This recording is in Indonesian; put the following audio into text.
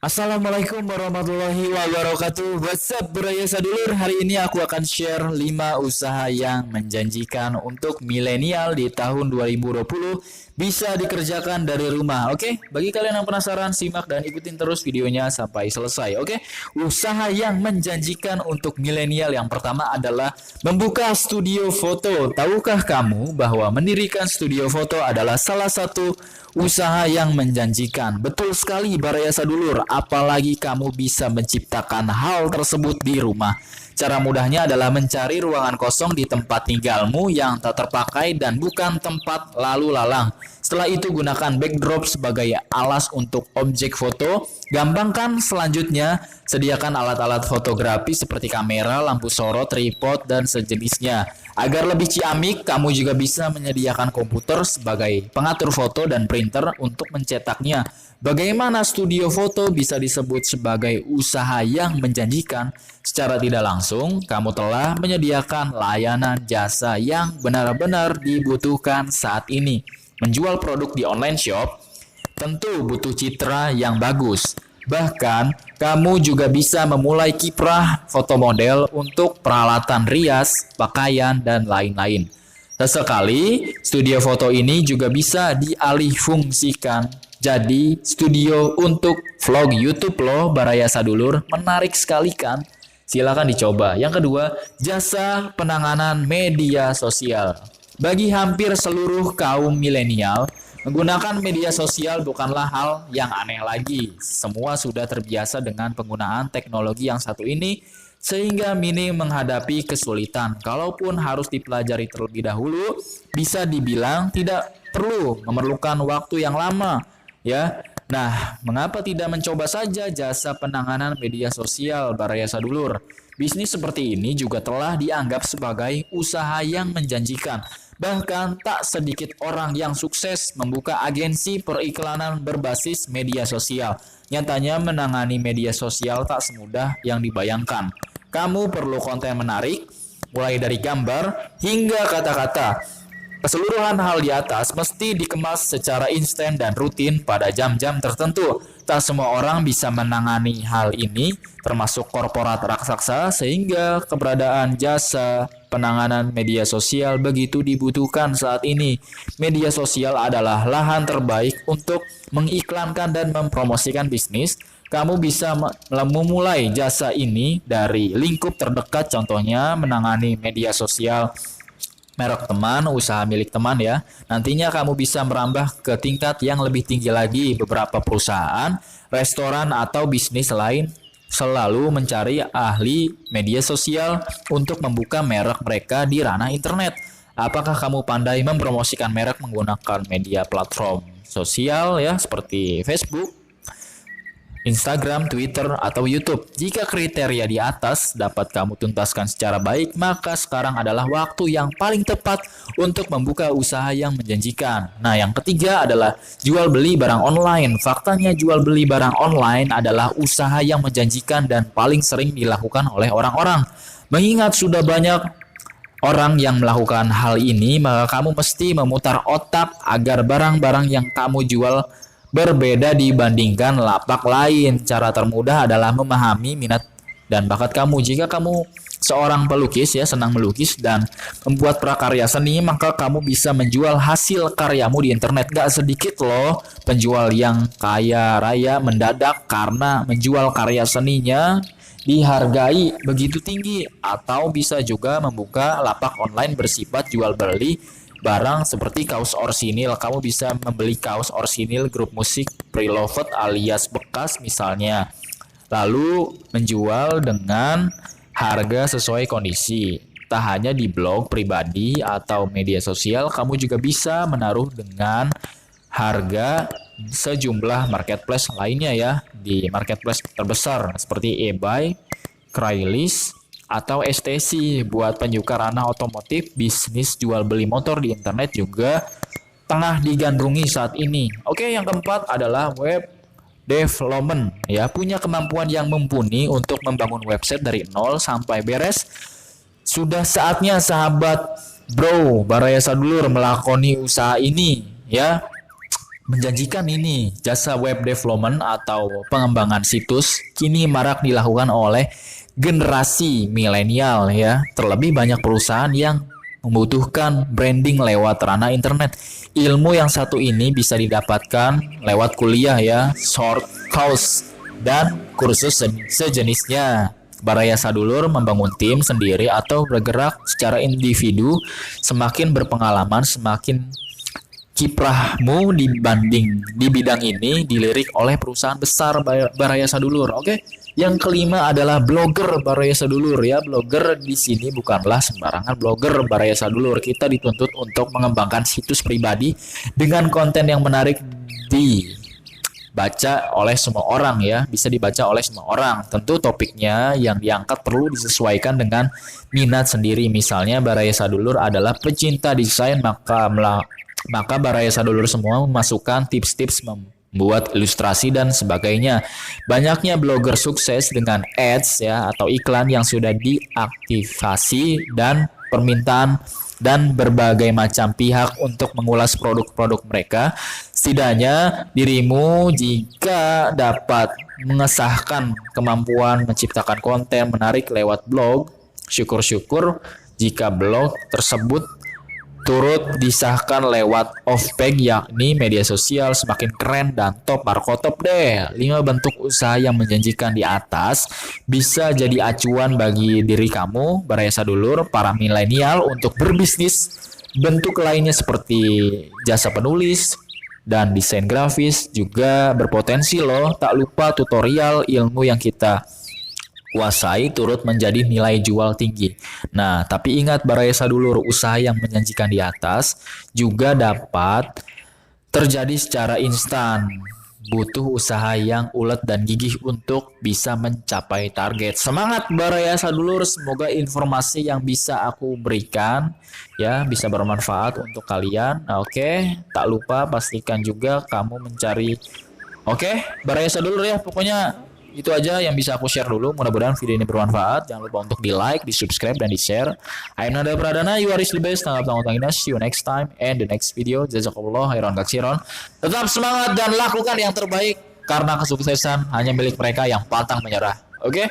Assalamualaikum warahmatullahi wabarakatuh. What's up Buraya Sadulur? Hari ini aku akan share 5 usaha yang menjanjikan untuk milenial di tahun 2020 bisa dikerjakan dari rumah. Oke, bagi kalian yang penasaran, simak dan ikutin terus videonya sampai selesai. Oke, usaha yang menjanjikan untuk milenial yang pertama adalah membuka studio foto. Tahukah kamu bahwa mendirikan studio foto adalah salah satu usaha yang menjanjikan? Betul sekali Baraya Sadulur, apalagi kamu bisa menciptakan hal tersebut di rumah. Cara mudahnya adalah mencari ruangan kosong di tempat tinggalmu yang tak terpakai dan bukan tempat lalu lalang. Setelah itu gunakan backdrop sebagai alas untuk objek foto. Gampang kan? Selanjutnya sediakan alat-alat fotografi seperti kamera, lampu sorot, tripod, dan sejenisnya. Agar lebih ciamik, kamu juga bisa menyediakan komputer sebagai pengatur foto dan printer untuk mencetaknya. Bagaimana studio foto bisa disebut sebagai usaha yang menjanjikan? Secara tidak langsung, kamu telah menyediakan layanan jasa yang benar-benar dibutuhkan saat ini. Menjual produk di online shop tentu butuh citra yang bagus. Bahkan, kamu juga bisa memulai kiprah foto model untuk peralatan rias, pakaian, dan lain-lain. Sesekali, studio foto ini juga bisa dialihfungsikan jadi studio untuk vlog YouTube loh, Baraya Sadulur. Menarik sekali kan? Silakan dicoba. Yang kedua, jasa penanganan media sosial. Bagi hampir seluruh kaum milenial, menggunakan media sosial bukanlah hal yang aneh lagi. Semua sudah terbiasa dengan penggunaan teknologi yang satu ini, sehingga minim menghadapi kesulitan. Kalaupun harus dipelajari terlebih dahulu, bisa dibilang tidak perlu memerlukan waktu yang lama, ya. Nah, mengapa tidak mencoba saja jasa penanganan media sosial, Baraya Sadulur? Bisnis seperti ini juga telah dianggap sebagai usaha yang menjanjikan. Bahkan tak sedikit orang yang sukses membuka agensi periklanan berbasis media sosial. Nyatanya menangani media sosial tak semudah yang dibayangkan. Kamu perlu konten menarik, mulai dari gambar hingga kata-kata. Keseluruhan hal di atas mesti dikemas secara instan dan rutin pada jam-jam tertentu. Tak semua orang bisa menangani hal ini, termasuk korporat raksasa, sehingga keberadaan jasa penanganan media sosial begitu dibutuhkan saat ini. Media sosial adalah lahan terbaik untuk mengiklankan dan mempromosikan bisnis. Kamu bisa memulai jasa ini dari lingkup terdekat, contohnya menangani media sosial merek teman, usaha milik teman ya. Nantinya kamu bisa merambah ke tingkat yang lebih tinggi lagi. Beberapa perusahaan, restoran, atau bisnis lain selalu mencari ahli media sosial untuk membuka merek mereka di ranah internet. Apakah kamu pandai mempromosikan merek menggunakan media platform sosial ya seperti Facebook, Instagram, Twitter, atau YouTube? Jika kriteria di atas dapat kamu tuntaskan secara baik, maka sekarang adalah waktu yang paling tepat untuk membuka usaha yang menjanjikan. Nah, yang ketiga adalah jual beli barang online. Faktanya jual beli barang online adalah usaha yang menjanjikan dan paling sering dilakukan oleh orang-orang. Mengingat sudah banyak orang yang melakukan hal ini, maka kamu mesti memutar otak agar barang-barang yang kamu jual berbeda dibandingkan lapak lain. Cara termudah adalah memahami minat dan bakat kamu. Jika kamu seorang pelukis ya, senang melukis dan membuat prakarya seni, maka kamu bisa menjual hasil karyamu di internet. Gak sedikit loh penjual yang kaya raya mendadak karena menjual karya seninya dihargai begitu tinggi. Atau bisa juga membuka lapak online bersifat jual beli barang seperti kaos orsinil. Kamu bisa membeli kaos orsinil grup musik Preloved alias bekas misalnya, lalu menjual dengan harga sesuai kondisi. Tak hanya di blog pribadi atau media sosial, kamu juga bisa menaruh dengan harga sejumlah marketplace lainnya ya, di marketplace terbesar seperti eBay, Craigslist, atau STC. Buat penyuka ranah otomotif, bisnis jual beli motor di internet juga tengah digandrungi saat ini. Oke, yang keempat adalah web development ya, punya kemampuan yang mumpuni untuk membangun website dari nol sampai beres. Sudah saatnya sahabat bro Baraya Sadulur melakoni usaha ini ya. Menjanjikan ini, jasa web development atau pengembangan situs kini marak dilakukan oleh generasi milenial ya. Terlebih banyak perusahaan yang membutuhkan branding lewat ranah internet. Ilmu yang satu ini bisa didapatkan lewat kuliah ya, short course dan kursus sejenisnya. Baraya Sadulur membangun tim sendiri atau bergerak secara individu. Semakin berpengalaman, semakin kiprahmu di bidang ini dilirik oleh perusahaan besar Baraya Sadulur. Oke. Yang kelima adalah blogger Baraya Sadulur ya. Blogger di sini bukanlah sembarangan blogger Baraya Sadulur. Kita dituntut untuk mengembangkan situs pribadi dengan konten yang menarik dibaca oleh semua orang ya. Bisa dibaca oleh semua orang. Tentu topiknya yang diangkat perlu disesuaikan dengan minat sendiri. Misalnya Baraya Sadulur adalah pecinta desain, maka Baraya Sadulur semua memasukkan tips-tips membuat ilustrasi dan sebagainya. Banyaknya blogger sukses dengan ads ya atau iklan yang sudah diaktifasi dan permintaan dan berbagai macam pihak untuk mengulas produk-produk mereka. Setidaknya dirimu jika dapat mengesahkan kemampuan menciptakan konten menarik lewat blog, syukur-syukur jika blog tersebut turut disahkan lewat off-page yakni media sosial semakin keren dan top markotop deh. 5 bentuk usaha yang menjanjikan di atas bisa jadi acuan bagi diri kamu, Baraya Sadulur, para milenial untuk berbisnis. Bentuk lainnya seperti jasa penulis dan desain grafis juga berpotensi loh. Tak lupa tutorial ilmu yang kita kuasai turut menjadi nilai jual tinggi. Nah, tapi ingat Baraya Sadulur, usaha yang menjanjikan di atas juga dapat terjadi secara instan. Butuh usaha yang ulet dan gigih untuk bisa mencapai target. Semangat Baraya Sadulur, semoga informasi yang bisa aku berikan ya bisa bermanfaat untuk kalian. Nah, oke, tak lupa pastikan juga kamu mencari Baraya Sadulur ya, pokoknya itu aja yang bisa aku share dulu. Mudah-mudahan video ini bermanfaat. Jangan lupa untuk di like, di subscribe, dan di share. I'm Nada Pradana, you are the best. Tanggap tanggung see you next time and the next video. Jazakallah khairan katsiran. Tetap semangat dan lakukan yang terbaik karena kesuksesan hanya milik mereka yang pantang menyerah. Oke?